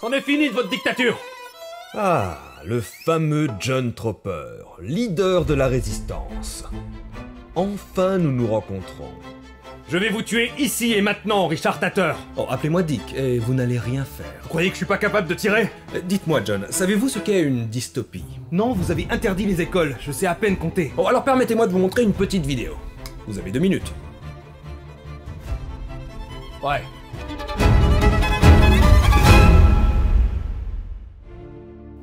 C'en est fini de votre dictature! Ah, le fameux John Tropper, leader de la résistance. Enfin, nous nous rencontrons. Je vais vous tuer ici et maintenant, Richard Tatter! Oh, appelez-moi Dick, et vous n'allez rien faire. Vous croyez que je suis pas capable de tirer? Dites-moi, John, savez-vous ce qu'est une dystopie? Non, vous avez interdit les écoles, je sais à peine compter. Oh, alors permettez-moi de vous montrer une petite vidéo. Vous avez 2 minutes. Ouais.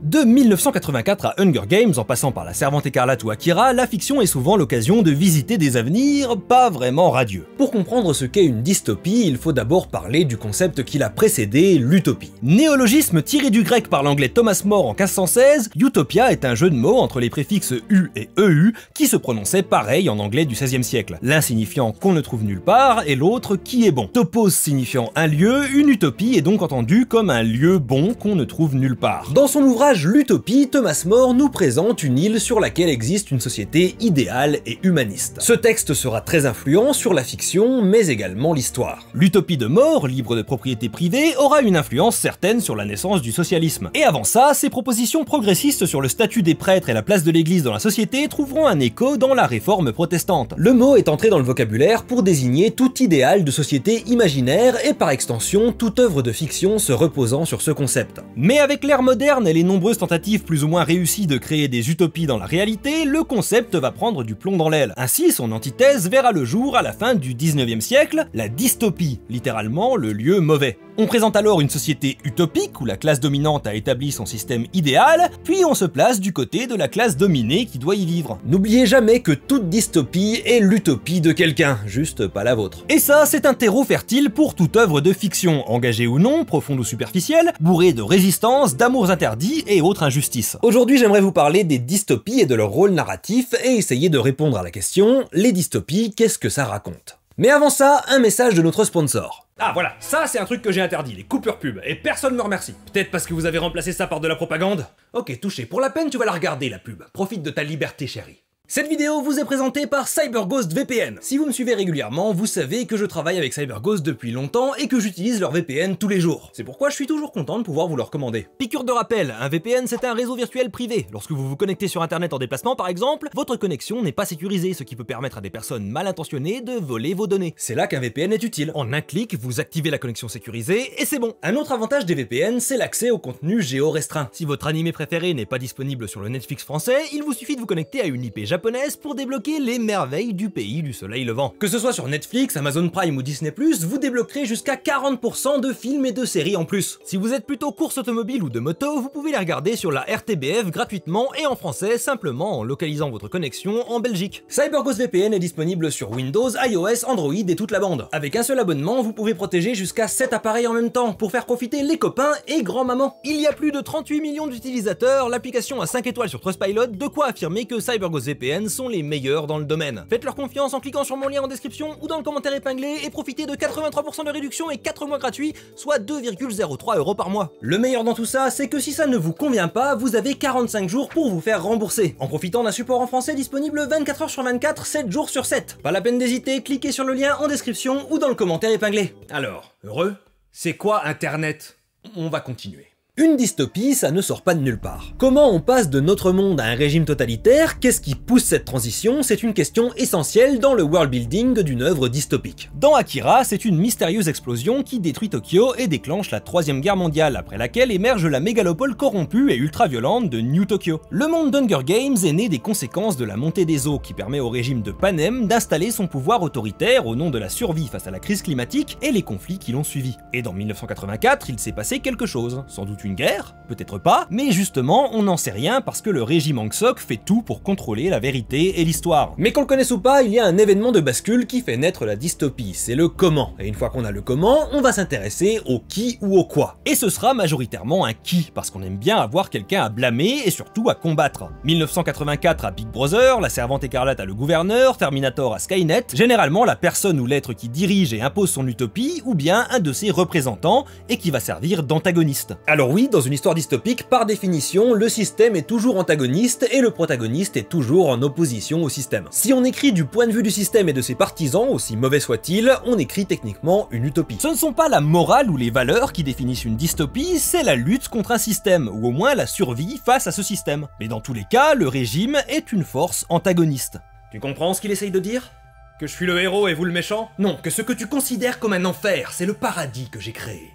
De 1984 à Hunger Games, en passant par La Servante écarlate ou Akira, la fiction est souvent l'occasion de visiter des avenirs pas vraiment radieux. Pour comprendre ce qu'est une dystopie, il faut d'abord parler du concept qui l'a précédé, l'utopie. Néologisme tiré du grec par l'anglais Thomas More en 1516, Utopia est un jeu de mots entre les préfixes U et EU qui se prononçaient pareil en anglais du XVIe siècle, l'un signifiant qu'on ne trouve nulle part et l'autre qui est bon. Topos signifiant un lieu, une utopie est donc entendue comme un lieu bon qu'on ne trouve nulle part. Dans son ouvrage L'Utopie, Thomas More nous présente une île sur laquelle existe une société idéale et humaniste. Ce texte sera très influent sur la fiction, mais également l'histoire. L'utopie de More, libre de propriété privée, aura une influence certaine sur la naissance du socialisme. Et avant ça, ses propositions progressistes sur le statut des prêtres et la place de l'église dans la société trouveront un écho dans la réforme protestante. Le mot est entré dans le vocabulaire pour désigner tout idéal de société imaginaire et par extension toute œuvre de fiction se reposant sur ce concept. Mais avec l'ère moderne et les nombreuses tentatives plus ou moins réussies de créer des utopies dans la réalité, le concept va prendre du plomb dans l'aile. Ainsi, son antithèse verra le jour à la fin du 19e siècle, la dystopie, littéralement le lieu mauvais. On présente alors une société utopique où la classe dominante a établi son système idéal, puis on se place du côté de la classe dominée qui doit y vivre. N'oubliez jamais que toute dystopie est l'utopie de quelqu'un, juste pas la vôtre. Et ça, c'est un terreau fertile pour toute œuvre de fiction, engagée ou non, profonde ou superficielle, bourrée de résistance, d'amours interdits et autres injustices. Aujourd'hui, j'aimerais vous parler des dystopies et de leur rôle narratif et essayer de répondre à la question, les dystopies, qu'est-ce que ça raconte? Mais avant ça, un message de notre sponsor. Ah voilà, ça c'est un truc que j'ai interdit, les coupures pub, et personne me remercie. Peut-être parce que vous avez remplacé ça par de la propagande? Ok, touché, pour la peine tu vas la regarder la pub, profite de ta liberté chérie. Cette vidéo vous est présentée par CyberGhost VPN. Si vous me suivez régulièrement, vous savez que je travaille avec CyberGhost depuis longtemps et que j'utilise leur VPN tous les jours. C'est pourquoi je suis toujours content de pouvoir vous le recommander. Piqûre de rappel, un VPN c'est un réseau virtuel privé. Lorsque vous vous connectez sur internet en déplacement par exemple, votre connexion n'est pas sécurisée, ce qui peut permettre à des personnes mal intentionnées de voler vos données. C'est là qu'un VPN est utile. En un clic, vous activez la connexion sécurisée et c'est bon. Un autre avantage des VPN, c'est l'accès au contenu géo-restreint. Si votre animé préféré n'est pas disponible sur le Netflix français, il vous suffit de vous connecter à une IP japonaise pour débloquer les merveilles du pays du soleil levant. Que ce soit sur Netflix, Amazon Prime ou Disney+, vous débloquerez jusqu'à 40% de films et de séries en plus. Si vous êtes plutôt course automobile ou de moto, vous pouvez les regarder sur la RTBF gratuitement et en français simplement en localisant votre connexion en Belgique. CyberGhost VPN est disponible sur Windows, iOS, Android et toute la bande. Avec un seul abonnement, vous pouvez protéger jusqu'à 7 appareils en même temps pour faire profiter les copains et grand-maman. Il y a plus de 38 millions d'utilisateurs, l'application a 5 étoiles sur Trustpilot, de quoi affirmer que CyberGhost VPN sont les meilleurs dans le domaine. Faites-leur confiance en cliquant sur mon lien en description ou dans le commentaire épinglé et profitez de 83% de réduction et 4 mois gratuits, soit 2,03 € par mois. Le meilleur dans tout ça, c'est que si ça ne vous convient pas, vous avez 45 jours pour vous faire rembourser, en profitant d'un support en français disponible 24 heures sur 24, 7 jours sur 7. Pas la peine d'hésiter, cliquez sur le lien en description ou dans le commentaire épinglé. Alors, heureux? C'est quoi Internet? On va continuer. Une dystopie, ça ne sort pas de nulle part. Comment on passe de notre monde à un régime totalitaire? Qu'est-ce qui pousse cette transition? C'est une question essentielle dans le world building d'une œuvre dystopique. Dans Akira, c'est une mystérieuse explosion qui détruit Tokyo et déclenche la 3e guerre mondiale, après laquelle émerge la mégalopole corrompue et ultra-violente de New Tokyo. Le monde d'Hunger Games est né des conséquences de la montée des eaux qui permet au régime de Panem d'installer son pouvoir autoritaire au nom de la survie face à la crise climatique et les conflits qui l'ont suivi. Et dans 1984, il s'est passé quelque chose, sans doute une guerre, peut-être pas, mais justement on n'en sait rien parce que le régime Aung Sok fait tout pour contrôler la vérité et l'histoire. Mais qu'on le connaisse ou pas, il y a un événement de bascule qui fait naître la dystopie, c'est le comment. Et une fois qu'on a le comment, on va s'intéresser au qui ou au quoi. Et ce sera majoritairement un qui, parce qu'on aime bien avoir quelqu'un à blâmer et surtout à combattre. 1984 à Big Brother, La Servante écarlate à Le Gouverneur, Terminator à Skynet, généralement la personne ou l'être qui dirige et impose son utopie, ou bien un de ses représentants, et qui va servir d'antagoniste. Alors oui, dans une histoire dystopique, par définition, le système est toujours antagoniste et le protagoniste est toujours en opposition au système. Si on écrit du point de vue du système et de ses partisans, aussi mauvais soit-il, on écrit techniquement une utopie. Ce ne sont pas la morale ou les valeurs qui définissent une dystopie, c'est la lutte contre un système, ou au moins la survie face à ce système. Mais dans tous les cas, le régime est une force antagoniste. Tu comprends ce qu'il essaye de dire? Que je suis le héros et vous le méchant? Non, que ce que tu considères comme un enfer, c'est le paradis que j'ai créé.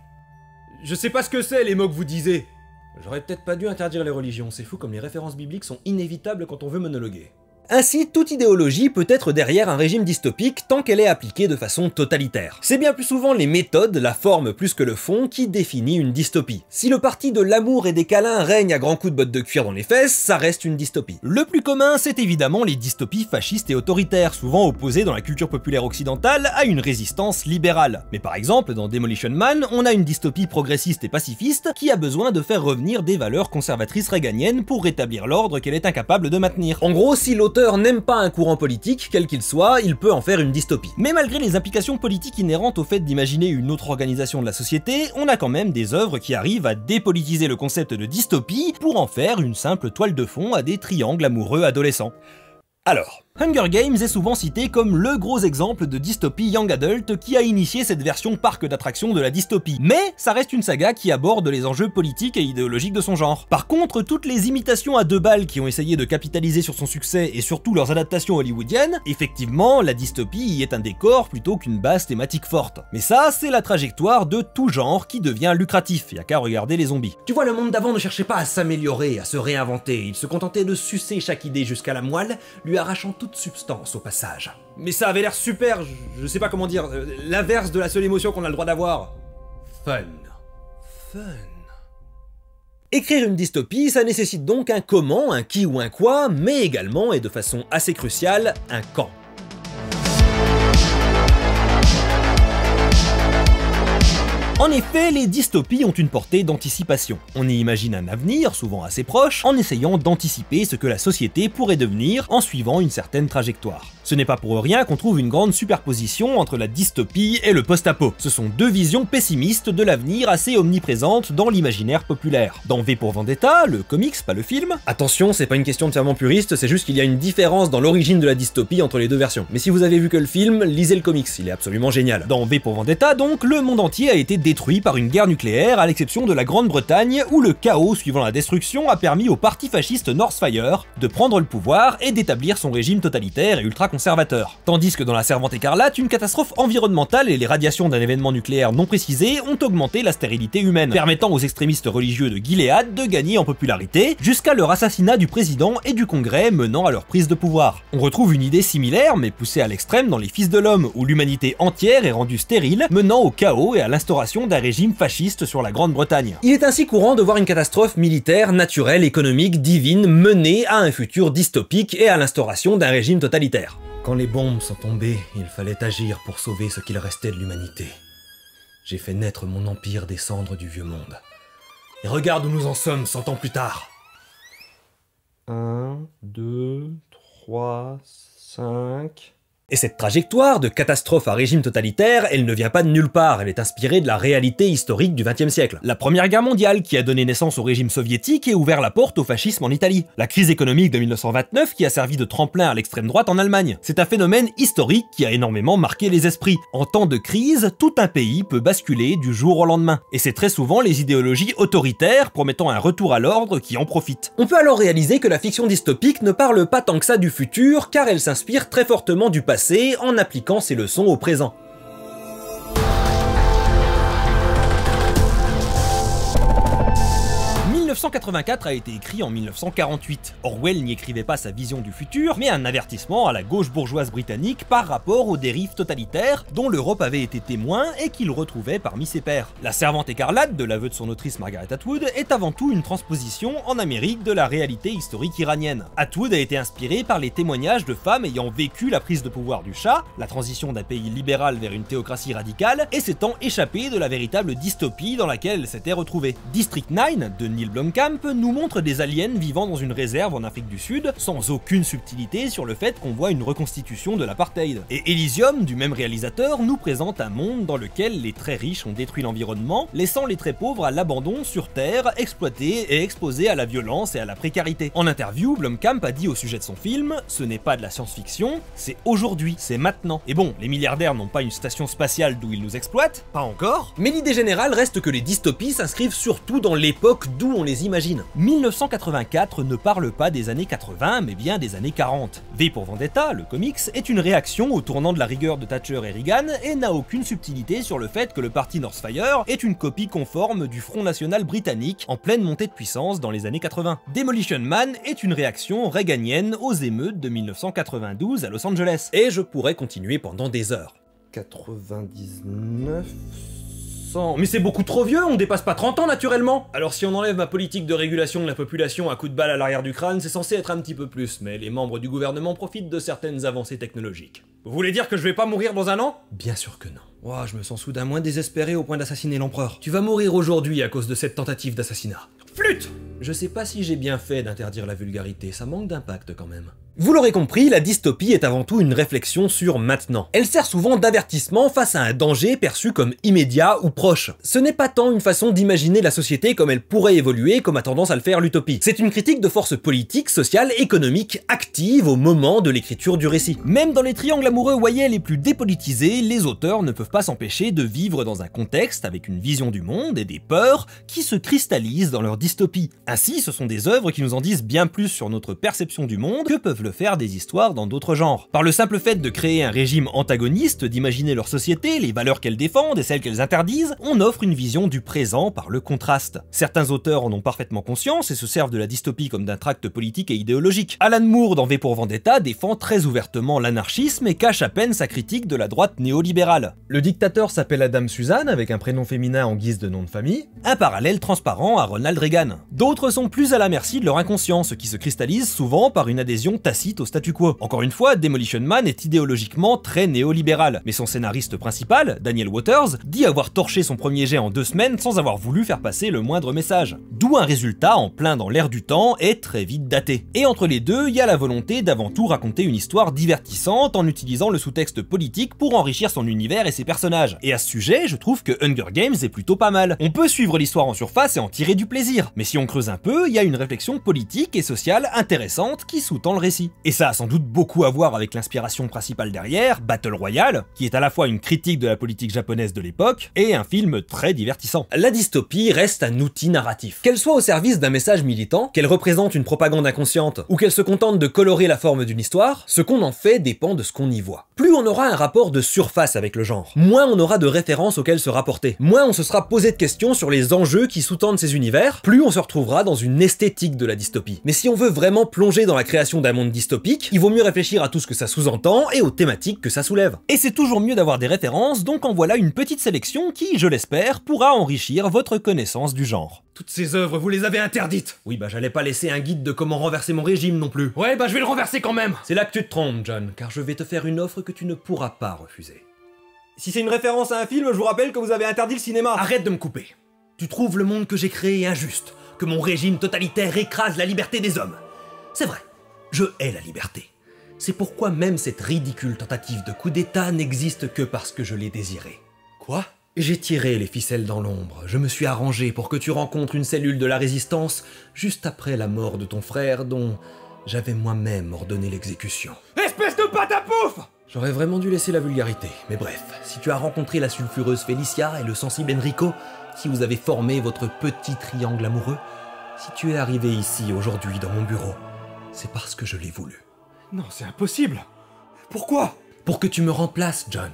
Je sais pas ce que c'est les mots que vous disiez. J'aurais peut-être pas dû interdire les religions, c'est fou comme les références bibliques sont inévitables quand on veut monologuer. Ainsi, toute idéologie peut être derrière un régime dystopique tant qu'elle est appliquée de façon totalitaire. C'est bien plus souvent les méthodes, la forme plus que le fond, qui définit une dystopie. Si le parti de l'amour et des câlins règne à grands coups de bottes de cuir dans les fesses, ça reste une dystopie. Le plus commun, c'est évidemment les dystopies fascistes et autoritaires, souvent opposées dans la culture populaire occidentale à une résistance libérale. Mais par exemple, dans Demolition Man, on a une dystopie progressiste et pacifiste qui a besoin de faire revenir des valeurs conservatrices réganiennes pour rétablir l'ordre qu'elle est incapable de maintenir. En gros, si l'auteur n'aime pas un courant politique, quel qu'il soit, il peut en faire une dystopie. Mais malgré les implications politiques inhérentes au fait d'imaginer une autre organisation de la société, on a quand même des œuvres qui arrivent à dépolitiser le concept de dystopie pour en faire une simple toile de fond à des triangles amoureux adolescents. Alors, Hunger Games est souvent cité comme le gros exemple de dystopie young adult qui a initié cette version parc d'attractions de la dystopie. Mais ça reste une saga qui aborde les enjeux politiques et idéologiques de son genre. Par contre, toutes les imitations à 2 balles qui ont essayé de capitaliser sur son succès et surtout leurs adaptations hollywoodiennes, effectivement, la dystopie y est un décor plutôt qu'une base thématique forte. Mais ça, c'est la trajectoire de tout genre qui devient lucratif, y'a qu'à regarder les zombies. Tu vois, le monde d'avant ne cherchait pas à s'améliorer, à se réinventer, il se contentait de sucer chaque idée jusqu'à la moelle, lui arrachant toute substance au passage. Mais ça avait l'air super, je sais pas comment dire, l'inverse de la seule émotion qu'on a le droit d'avoir. Fun. Écrire une dystopie, ça nécessite donc un comment, un qui ou un quoi, mais également, et de façon assez cruciale, un quand. En effet, les dystopies ont une portée d'anticipation. On y imagine un avenir, souvent assez proche, en essayant d'anticiper ce que la société pourrait devenir en suivant une certaine trajectoire. Ce n'est pas pour rien qu'on trouve une grande superposition entre la dystopie et le post-apo. Ce sont 2 visions pessimistes de l'avenir assez omniprésentes dans l'imaginaire populaire. Dans V pour Vendetta, le comics, pas le film, attention, c'est pas une question de ferment puriste, c'est juste qu'il y a une différence dans l'origine de la dystopie entre les 2 versions. Mais si vous avez vu que le film, lisez le comics, il est absolument génial. Dans V pour Vendetta, donc, le monde entier a été détruit par une guerre nucléaire, à l'exception de la Grande-Bretagne, où le chaos suivant la destruction a permis au parti fasciste Northfire de prendre le pouvoir et d'établir son régime totalitaire et ultra-conservateur. Tandis que dans La Servante écarlate, une catastrophe environnementale et les radiations d'un événement nucléaire non précisé ont augmenté la stérilité humaine, permettant aux extrémistes religieux de Gilead de gagner en popularité, jusqu'à leur assassinat du président et du Congrès menant à leur prise de pouvoir. On retrouve une idée similaire, mais poussée à l'extrême dans Les Fils de l'Homme, où l'humanité entière est rendue stérile, menant au chaos et à l'instauration d'un régime fasciste sur la Grande-Bretagne. Il est ainsi courant de voir une catastrophe militaire, naturelle, économique, divine, mener à un futur dystopique et à l'instauration d'un régime totalitaire. Quand les bombes sont tombées, il fallait agir pour sauver ce qu'il restait de l'humanité. J'ai fait naître mon empire des cendres du vieux monde. Et regarde où nous en sommes 100 ans plus tard. 1, 2, 3, 5... Et cette trajectoire de catastrophe à régime totalitaire, elle ne vient pas de nulle part, elle est inspirée de la réalité historique du XXe siècle. La Première Guerre mondiale qui a donné naissance au régime soviétique et ouvert la porte au fascisme en Italie. La crise économique de 1929 qui a servi de tremplin à l'extrême droite en Allemagne. C'est un phénomène historique qui a énormément marqué les esprits. En temps de crise, tout un pays peut basculer du jour au lendemain. Et c'est très souvent les idéologies autoritaires promettant un retour à l'ordre qui en profitent. On peut alors réaliser que la fiction dystopique ne parle pas tant que ça du futur, car elle s'inspire très fortement du passé en appliquant ses leçons au présent. 1984 a été écrit en 1948. Orwell n'y écrivait pas sa vision du futur, mais un avertissement à la gauche bourgeoise britannique par rapport aux dérives totalitaires dont l'Europe avait été témoin et qu'il retrouvait parmi ses pairs. La Servante écarlate, de l'aveu de son autrice Margaret Atwood, est avant tout une transposition en Amérique de la réalité historique iranienne. Atwood a été inspirée par les témoignages de femmes ayant vécu la prise de pouvoir du Shah, la transition d'un pays libéral vers une théocratie radicale, et s'étant échappée de la véritable dystopie dans laquelle elle s'était retrouvée. District 9 de Neil Blomkamp Blomkamp nous montre des aliens vivant dans une réserve en Afrique du Sud, sans aucune subtilité sur le fait qu'on voit une reconstitution de l'apartheid. Et Elysium, du même réalisateur, nous présente un monde dans lequel les très riches ont détruit l'environnement, laissant les très pauvres à l'abandon sur Terre, exploités et exposés à la violence et à la précarité. En interview, Blomkamp a dit au sujet de son film « Ce n'est pas de la science-fiction, c'est aujourd'hui, c'est maintenant ». Et bon, les milliardaires n'ont pas une station spatiale d'où ils nous exploitent, pas encore, mais l'idée générale reste que les dystopies s'inscrivent surtout dans l'époque d'où on les imagine. 1984 ne parle pas des années 80, mais bien des années 40. V pour Vendetta, le comics, est une réaction au tournant de la rigueur de Thatcher et Reagan et n'a aucune subtilité sur le fait que le parti Northfire est une copie conforme du Front National britannique en pleine montée de puissance dans les années 80. Demolition Man est une réaction reaganienne aux émeutes de 1992 à Los Angeles. Et je pourrais continuer pendant des heures. 99... 100... Mais c'est beaucoup trop vieux, on dépasse pas 30 ans naturellement. Alors si on enlève ma politique de régulation de la population à coups de balle à l'arrière du crâne, c'est censé être un petit peu plus, mais les membres du gouvernement profitent de certaines avancées technologiques. Vous voulez dire que je vais pas mourir dans un an? Bien sûr que non. Ouah, je me sens soudain moins désespéré au point d'assassiner l'empereur. Tu vas mourir aujourd'hui à cause de cette tentative d'assassinat. Flûte! Je sais pas si j'ai bien fait d'interdire la vulgarité, ça manque d'impact quand même. Vous l'aurez compris, la dystopie est avant tout une réflexion sur maintenant. Elle sert souvent d'avertissement face à un danger perçu comme immédiat ou proche. Ce n'est pas tant une façon d'imaginer la société comme elle pourrait évoluer comme a tendance à le faire l'utopie. C'est une critique de forces politiques, sociales, économiques, actives au moment de l'écriture du récit. Même dans les triangles amoureux voyais les plus dépolitisés, les auteurs ne peuvent pas s'empêcher de vivre dans un contexte avec une vision du monde et des peurs qui se cristallisent dans leur dystopie. Ainsi, ce sont des œuvres qui nous en disent bien plus sur notre perception du monde que peuvent le faire des histoires dans d'autres genres. Par le simple fait de créer un régime antagoniste, d'imaginer leur société, les valeurs qu'elles défendent et celles qu'elles interdisent, on offre une vision du présent par le contraste. Certains auteurs en ont parfaitement conscience et se servent de la dystopie comme d'un tract politique et idéologique. Alan Moore dans V pour Vendetta défend très ouvertement l'anarchisme et cache à peine sa critique de la droite néolibérale. Le dictateur s'appelle Adam Suzanne avec un prénom féminin en guise de nom de famille. Un parallèle transparent à Ronald Reagan. D'autres sont plus à la merci de leur inconscience, qui se cristallise souvent par une adhésion tacite au statu quo. Encore une fois, Demolition Man est idéologiquement très néolibéral, mais son scénariste principal, Daniel Waters, dit avoir torché son premier jet en 2 semaines sans avoir voulu faire passer le moindre message. D'où un résultat en plein dans l'air du temps et très vite daté. Et entre les deux, il y a la volonté d'avant tout raconter une histoire divertissante en utilisant le sous-texte politique pour enrichir son univers et ses personnages. Et à ce sujet, je trouve que Hunger Games est plutôt pas mal. On peut suivre l'histoire en surface et en tirer du plaisir, mais si on creuse un peu, il y a une réflexion politique et sociale intéressante qui sous-tend le récit. Et ça a sans doute beaucoup à voir avec l'inspiration principale derrière, Battle Royale, qui est à la fois une critique de la politique japonaise de l'époque et un film très divertissant. La dystopie reste un outil narratif. Qu'elle soit au service d'un message militant, qu'elle représente une propagande inconsciente, ou qu'elle se contente de colorer la forme d'une histoire, ce qu'on en fait dépend de ce qu'on y voit. Plus on aura un rapport de surface avec le genre, moins on aura de références auxquelles se rapporter, moins on se sera posé de questions sur les enjeux qui sous-tendent ces univers, plus on se retrouvera dans une esthétique de la dystopie. Mais si on veut vraiment plonger dans la création d'un monde dystopique, il vaut mieux réfléchir à tout ce que ça sous-entend et aux thématiques que ça soulève. Et c'est toujours mieux d'avoir des références, donc en voilà une petite sélection qui, je l'espère, pourra enrichir votre connaissance du genre. Toutes ces œuvres, vous les avez interdites. Oui, bah j'allais pas laisser un guide de comment renverser mon régime non plus. Ouais, bah je vais le renverser quand même. C'est là que tu te trompes, John, car je vais te faire une offre que tu ne pourras pas refuser. Si c'est une référence à un film, je vous rappelle que vous avez interdit le cinéma. Arrête de me couper. Tu trouves le monde que j'ai créé injuste, que mon régime totalitaire écrase la liberté des hommes. C'est vrai, je hais la liberté. C'est pourquoi même cette ridicule tentative de coup d'état n'existe que parce que je l'ai désirée. Quoi ? J'ai tiré les ficelles dans l'ombre, je me suis arrangé pour que tu rencontres une cellule de la résistance juste après la mort de ton frère dont j'avais moi-même ordonné l'exécution. Espèce de pâte à pouf! J'aurais vraiment dû laisser la vulgarité, mais bref, si tu as rencontré la sulfureuse Felicia et le sensible Enrico, si vous avez formé votre petit triangle amoureux, si tu es arrivé ici aujourd'hui dans mon bureau, c'est parce que je l'ai voulu. Non, c'est impossible. Pourquoi? Pour que tu me remplaces, John.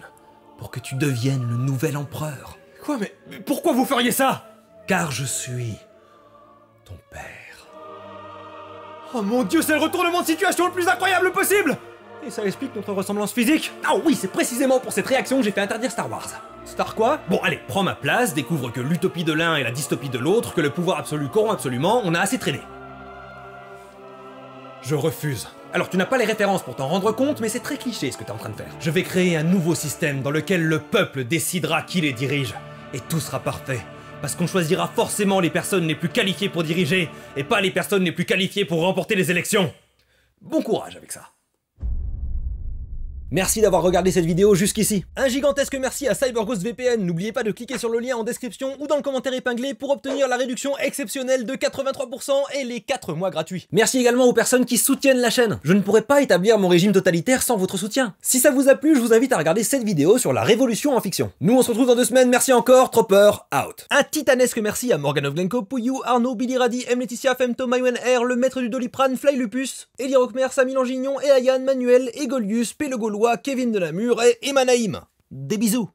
Pour que tu deviennes le nouvel empereur. Quoi, mais pourquoi vous feriez ça? Car je suis ton père. Oh mon Dieu, c'est le retournement de situation le plus incroyable possible! Et ça explique notre ressemblance physique? Ah oui, c'est précisément pour cette réaction que j'ai fait interdire Star Wars. Star quoi? Bon allez, prends ma place, découvre que l'utopie de l'un et la dystopie de l'autre, que le pouvoir absolu corrompt absolument, on a assez traîné. Je refuse. Alors tu n'as pas les références pour t'en rendre compte, mais c'est très cliché ce que t'es en train de faire. Je vais créer un nouveau système dans lequel le peuple décidera qui les dirige. Et tout sera parfait. Parce qu'on choisira forcément les personnes les plus qualifiées pour diriger, et pas les personnes les plus qualifiées pour remporter les élections. Bon courage avec ça. Merci d'avoir regardé cette vidéo jusqu'ici. Un gigantesque merci à CyberGhost VPN. N'oubliez pas de cliquer sur le lien en description ou dans le commentaire épinglé pour obtenir la réduction exceptionnelle de 83% et les 4 mois gratuits. Merci également aux personnes qui soutiennent la chaîne. Je ne pourrais pas établir mon régime totalitaire sans votre soutien. Si ça vous a plu, je vous invite à regarder cette vidéo sur la révolution en fiction. Nous on se retrouve dans 2 semaines, merci encore, Tropper, out. Un titanesque merci à Morgan of Glencoe, Pouillou, Arnaud, Billy Radi, M. Laetitia, Femto, Mayouen R, le maître du Doliprane, Fly Lupus, Eli Rockmer, Samy Langignon, et Ayane, Manuel, Egolius, P. le Gaulois, Kevin Delamure et Emma Naïm. Des bisous.